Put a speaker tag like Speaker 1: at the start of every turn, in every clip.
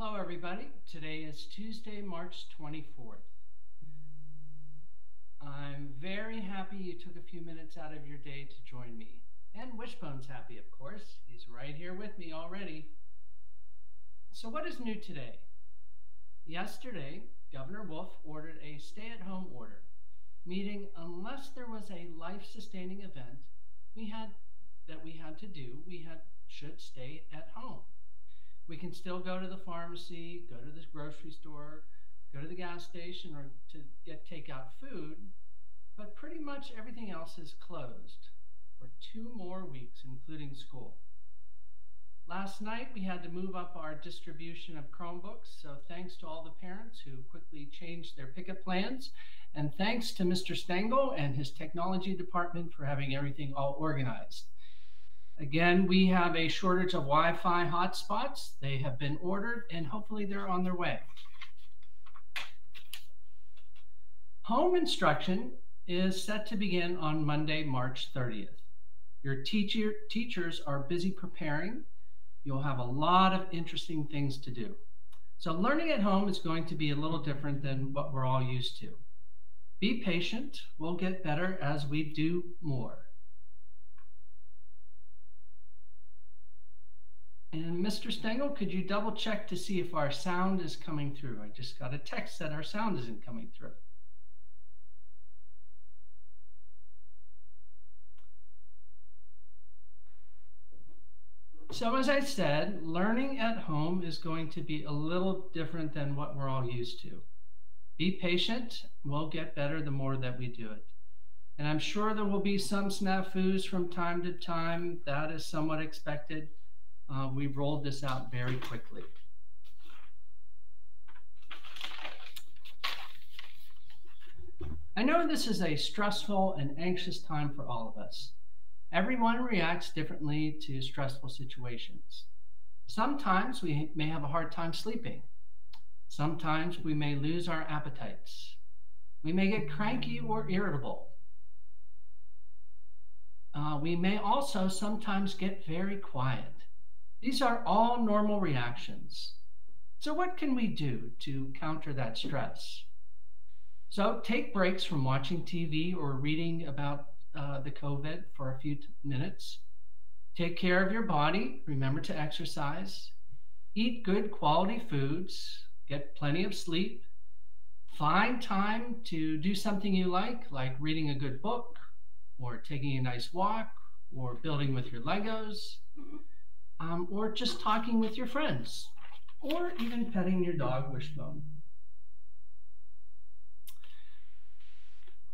Speaker 1: Hello, everybody. Today is Tuesday, March 24th. I'm very happy you took a few minutes out of your day to join me. And Wishbone's happy, of course. He's right here with me already. So what is new today? Yesterday, Governor Wolf ordered a stay-at-home order, meaning unless there was a life-sustaining event we had to do, should stay at home. We can still go to the pharmacy, go to the grocery store, go to the gas station, or to get takeout food, but pretty much everything else is closed for 2 more weeks, including school. Last night, we had to move up our distribution of Chromebooks, so thanks to all the parents who quickly changed their pickup plans, and thanks to Mr. Stengel and his technology department for having everything all organized. Again, we have a shortage of Wi-Fi hotspots. They have been ordered, and hopefully they're on their way. Home instruction is set to begin on Monday, March 30th. Your teachers are busy preparing. You'll have a lot of interesting things to do. So learning at home is going to be a little different than what we're all used to. Be patient. We'll get better as we do more. And Mr. Stengel, could you double check to see if our sound is coming through? I just got a text that our sound isn't coming through. So as I said, learning at home is going to be a little different than what we're all used to. Be patient. We'll get better the more that we do it. And I'm sure there will be some snafus from time to time. That is somewhat expected. We've rolled this out very quickly. I know this is a stressful and anxious time for all of us. Everyone reacts differently to stressful situations. Sometimes we may have a hard time sleeping. Sometimes we may lose our appetites. We may get cranky or irritable. We may also sometimes get very quiet. These are all normal reactions. So what can we do to counter that stress? So take breaks from watching TV or reading about the COVID for a few minutes. Take care of your body. Remember to exercise. Eat good quality foods. Get plenty of sleep. Find time to do something you like reading a good book, or taking a nice walk, or building with your Legos. Or just talking with your friends, or even petting your dog, Wishbone.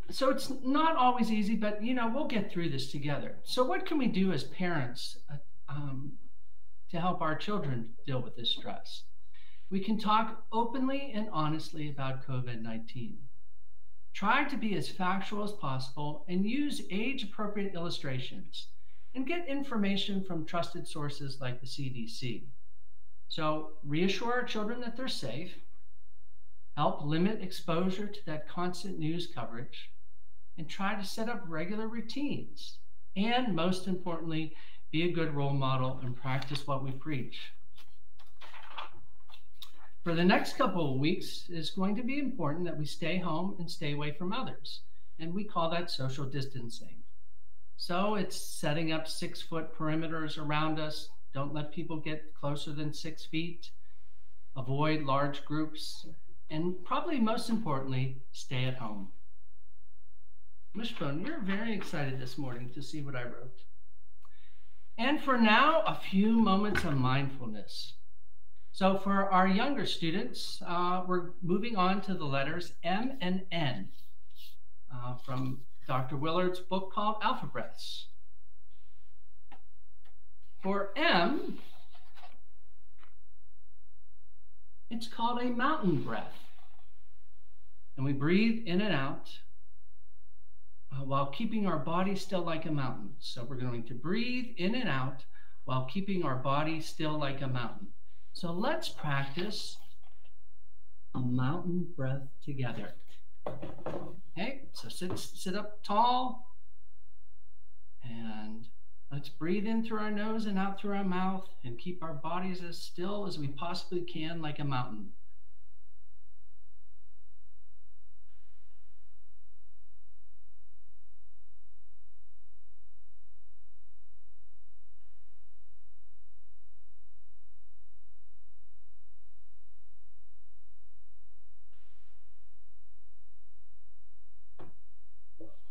Speaker 1: So it's not always easy, but we'll get through this together. So what can we do as parents to help our children deal with this stress? We can talk openly and honestly about COVID-19. Try to be as factual as possible and use age-appropriate illustrations, and get information from trusted sources like the CDC. So reassure our children that they're safe, help limit exposure to that constant news coverage, and try to set up regular routines. And most importantly, be a good role model and practice what we preach. For the next couple of weeks, it's going to be important that we stay home and stay away from others. And we call that social distancing. So it's setting up 6-foot perimeters around us. Don't let people get closer than 6 feet. Avoid large groups. And probably most importantly, stay at home. Wishbone, you're very excited this morning to see what I wrote. And for now, a few moments of mindfulness. So for our younger students, we're moving on to the letters M and N from Dr. Willard's book called Alpha Breaths. For M, it's called a mountain breath. And we breathe in and out while keeping our body still like a mountain. So we're going to breathe in and out while keeping our body still like a mountain. So let's practice a mountain breath together. Okay, so sit up tall and Let's breathe in through our nose and out through our mouth and keep our bodies as still as we possibly can, like a mountain.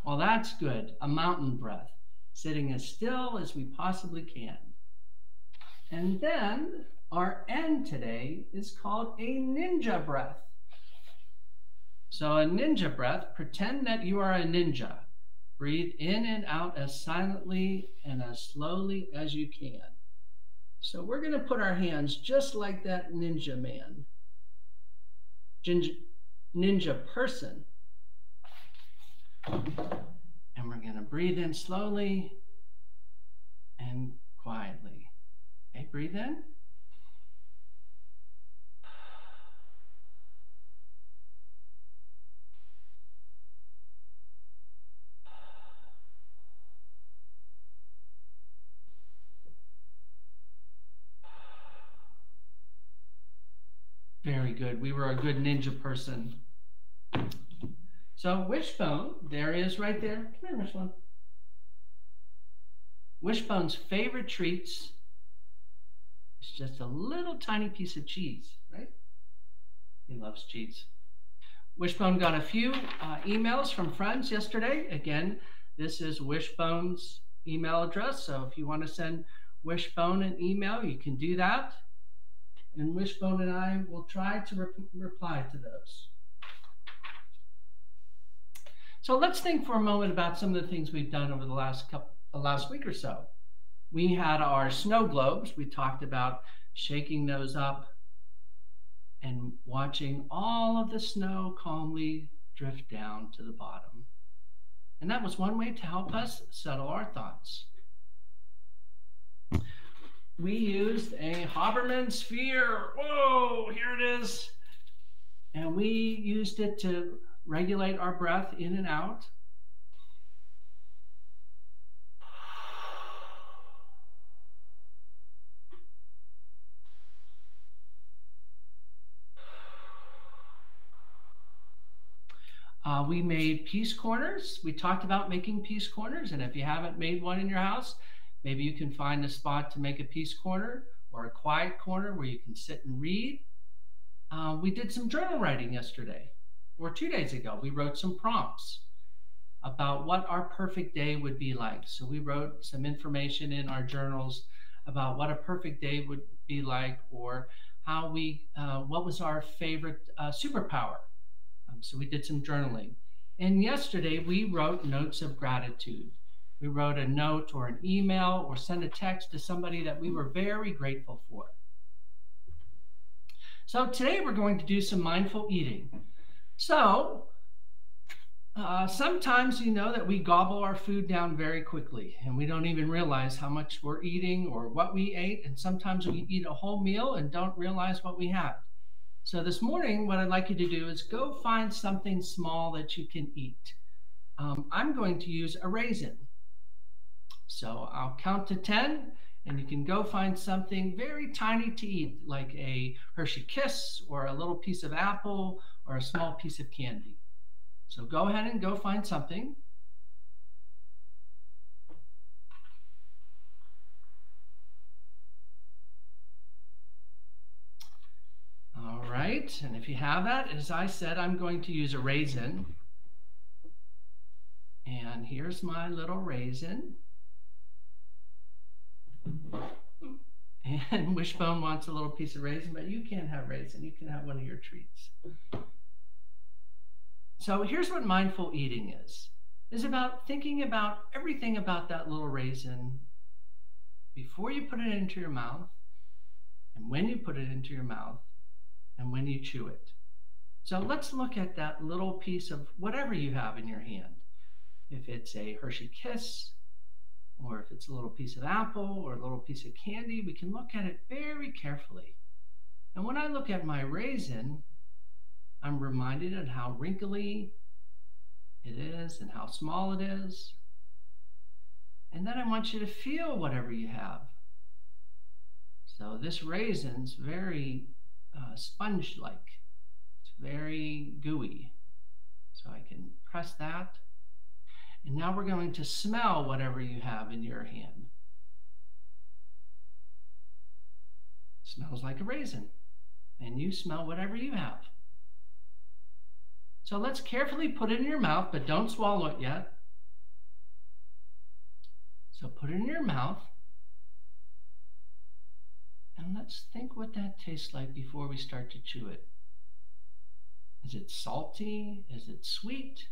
Speaker 1: Well, that's good. A mountain breath, sitting as still as we possibly can. And then our end today is called a ninja breath. So a ninja breath, pretend that you are a ninja. Breathe in and out as silently and as slowly as you can. So we're going to put our hands just like that ninja man, ninja person. And we're going to breathe in slowly and quietly. Okay, breathe in. Very good. We were a good ninja person. So Wishbone, there he is right there. Come here, Wishbone. Wishbone's favorite treats is just a little tiny piece of cheese, right? He loves cheese. Wishbone got a few emails from friends yesterday. Again, this is Wishbone's email address. So if you want to send Wishbone an email, you can do that. And Wishbone and I will try to reply to those. So let's think for a moment about some of the things we've done over the last week or so. We had our snow globes. We talked about shaking those up and watching all of the snow calmly drift down to the bottom. And that was one way to help us settle our thoughts. We used a Haberman sphere. Whoa, here it is. And we used it to regulate our breath in and out. We made peace corners. We talked about making peace corners. And if you haven't made one in your house, maybe you can find a spot to make a peace corner or a quiet corner where you can sit and read. We did some journal writing yesterday or 2 days ago. We wrote some prompts about what our perfect day would be like. So we wrote some information in our journals about what a perfect day would be like, or how what was our favorite superpower. So we did some journaling. And yesterday we wrote notes of gratitude. We wrote a note or an email or sent a text to somebody that we were very grateful for. So today we're going to do some mindful eating. So sometimes you know that we gobble our food down very quickly and we don't even realize how much we're eating or what we ate. And sometimes we eat a whole meal and don't realize what we had. So this morning, what I'd like you to do is go find something small that you can eat. I'm going to use a raisin. So I'll count to 10 and you can go find something very tiny to eat, like a Hershey Kiss or a little piece of apple or a small piece of candy. So go ahead and go find something. All right, and if you have that, as I said, I'm going to use a raisin. And here's my little raisin. And Wishbone wants a little piece of raisin, but you can't have raisin. You can have one of your treats. So here's what mindful eating is. It's about thinking about everything about that little raisin before you put it into your mouth, and when you put it into your mouth, and when you chew it. So let's look at that little piece of whatever you have in your hand. If it's a Hershey Kiss, or if it's a little piece of apple or a little piece of candy, we can look at it very carefully. And when I look at my raisin, I'm reminded of how wrinkly it is and how small it is. And then I want you to feel whatever you have. So this raisin's very sponge-like. It's very gooey. So I can press that. And now we're going to smell whatever you have in your hand. It smells like a raisin. And you smell whatever you have. So let's carefully put it in your mouth, but don't swallow it yet. So put it in your mouth. And let's think what that tastes like before we start to chew it. Is it salty? Is it sweet?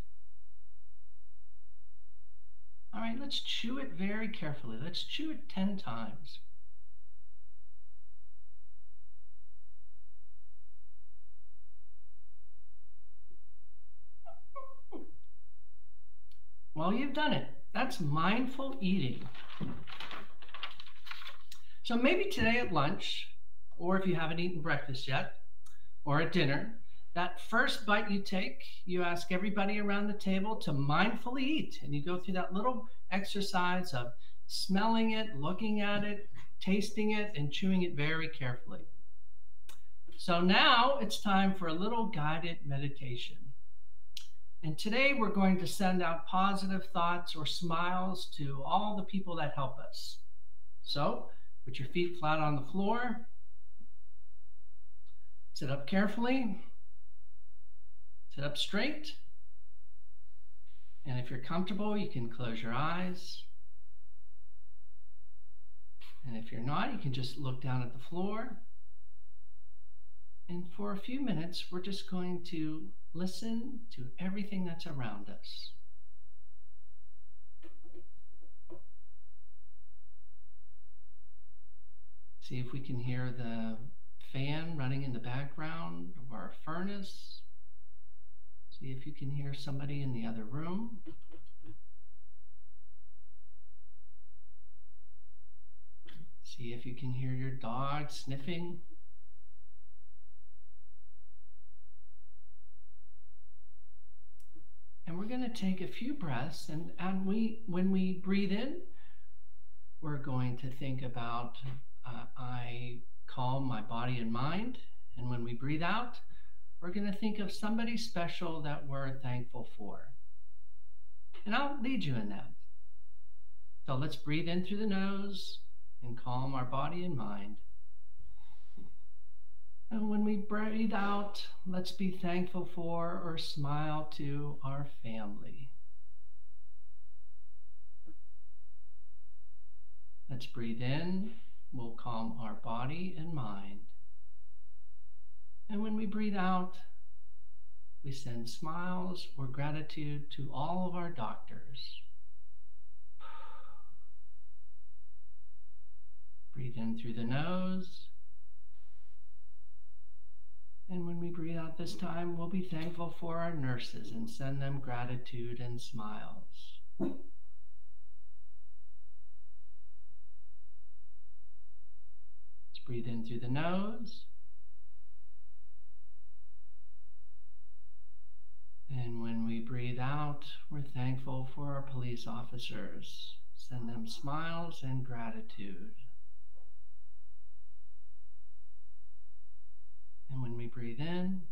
Speaker 1: All right, let's chew it very carefully. Let's chew it 10 times. Well, you've done it. That's mindful eating. So maybe today at lunch, or if you haven't eaten breakfast yet, or at dinner, that first bite you take, you ask everybody around the table to mindfully eat. And you go through that little exercise of smelling it, looking at it, tasting it, and chewing it very carefully. So now it's time for a little guided meditation. And today we're going to send out positive thoughts or smiles to all the people that help us. So put your feet flat on the floor. Sit up carefully. Sit up straight. And if you're comfortable, you can close your eyes. And if you're not, you can just look down at the floor. And for a few minutes, we're just going to listen to everything that's around us. See if we can hear the fan running in the background of our furnace. See if you can hear somebody in the other room. See if you can hear your dog sniffing. And we're going to take a few breaths, and when we breathe in, we're going to think about I calm my body and mind. And when we breathe out, we're going to think of somebody special that we're thankful for. And I'll lead you in that. So let's breathe in through the nose and calm our body and mind. And when we breathe out, let's be thankful for or smile to our family. Let's breathe in. We'll calm our body and mind. And when we breathe out, we send smiles or gratitude to all of our doctors. Breathe in through the nose. And when we breathe out this time, we'll be thankful for our nurses and send them gratitude and smiles. Let's breathe in through the nose. And when we breathe out, we're thankful for our police officers. Send them smiles and gratitude. And when we breathe in,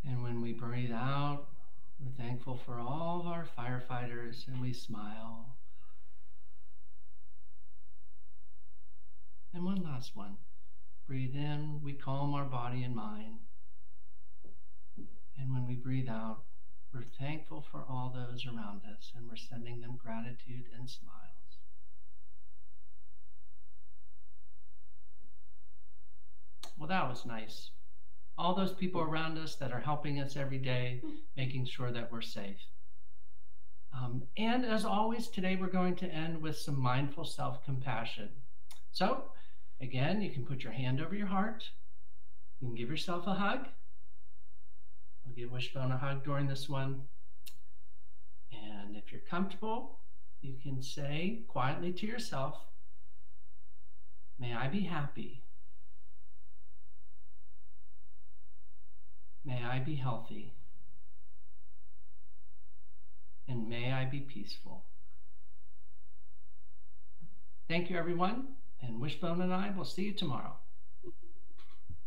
Speaker 1: and when we breathe out, we're thankful for all of our firefighters, and we smile. And one last one. Breathe in, we calm our body and mind. And when we breathe out, we're thankful for all those around us, and we're sending them gratitude and smiles. Well, that was nice. All those people around us that are helping us every day, making sure that we're safe. And as always, today we're going to end with some mindful self-compassion. So, again, you can put your hand over your heart. You can give yourself a hug. I'll give Wishbone a hug during this one. And if you're comfortable, you can say quietly to yourself, "May I be happy. May I be healthy. and may I be peaceful. Thank you, everyone, and Wishbone and I will see you tomorrow.